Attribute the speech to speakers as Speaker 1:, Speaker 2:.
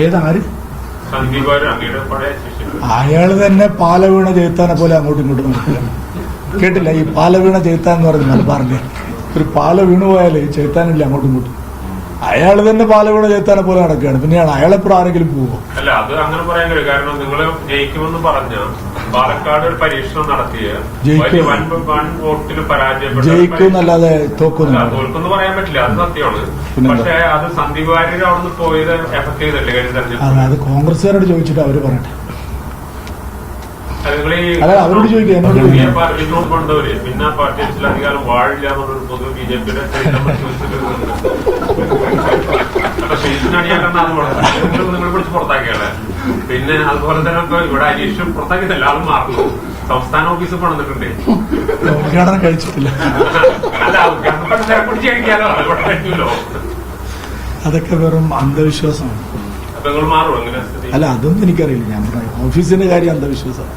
Speaker 1: ഏതാര്? അയാള് തന്നെ പാലവീണ ജയിത്താനെ പോലെ അങ്ങോട്ടും ഇങ്ങോട്ടും നടക്കുകയാണ്. കേട്ടില്ല? ഈ പാലവീണ ജയിത്താൻ എന്ന് പറയുന്നത് മലബാറിന്റെ ഒരു പാല വീണു പോയാലേ ചെയ്ത്താനില്ല അങ്ങോട്ടും ഇങ്ങോട്ടും. അയാൾ തന്നെ പാലവീണ ജയിത്താനെ പോലെ നടക്കുകയാണ്. പിന്നെയാണ് അയാളെപ്പോഴും ആരെങ്കിലും പോവോ?
Speaker 2: അല്ല, അത് അങ്ങനെ പറയാൻ കഴിയും. കാരണം നിങ്ങൾ ജയിക്കുമെന്ന് പറഞ്ഞ പാലക്കാട് ഒരു പരീക്ഷണം നടത്തിയ വൻ വോട്ടിന് പരാജയപ്പെട്ടു.
Speaker 1: ജയിക്കുമെന്നല്ലാതെ
Speaker 2: തോൽക്കെന്ന് പറയാൻ പറ്റില്ല, അത് സത്യമാണ്. പക്ഷെ അത് സന്ദീപ് വാര്യർ അവിടുന്ന് പോയത് എഫക്ട് ചെയ്തല്ലേ കഴിഞ്ഞ തെരഞ്ഞെടുപ്പ്?
Speaker 1: അത് കോൺഗ്രസ്സുകാരോട് ചോദിച്ചിട്ട് അവര് പറയട്ടെ.
Speaker 2: അവരോട് ചോദിക്കാം. പാർട്ടിയിലോട്ട് കൊണ്ടവര് പിന്നെ ആ പാർട്ടി അധികാരം വാഴില്ല എന്നുള്ളൊരു പൊതുവെ ബി ജെ പിയുടെ അപ്പൊ ശീലിനടിയാക്കുന്ന അത് നിങ്ങൾ പിടിച്ച് പുറത്താക്കിയാണ്. പിന്നെ അതുപോലെ തന്നെ ഇപ്പൊ ഇവിടെ അനീഷും പുറത്താക്കിയതല്ല, ആളും മാറുന്നു. സംസ്ഥാന ഓഫീസിൽ പണിതിട്ടുണ്ട്.
Speaker 1: ഉദ്ഘാടനം കഴിച്ചിട്ടില്ല.
Speaker 2: അല്ല, ഉദ്ഘാടനം പിടിച്ച് കഴിക്കാലോ, ഇവിടെ കഴിക്കുമല്ലോ.
Speaker 1: അതൊക്കെ വെറും അന്ധവിശ്വാസമാണ്.
Speaker 2: അപ്പൊ നിങ്ങൾ മാറും എങ്ങനെ?
Speaker 1: അല്ല, അതൊന്നും എനിക്കറിയില്ല. ഞാൻ പറഞ്ഞു ഓഫീസിന്റെ കാര്യം അന്ധവിശ്വാസമാണ്.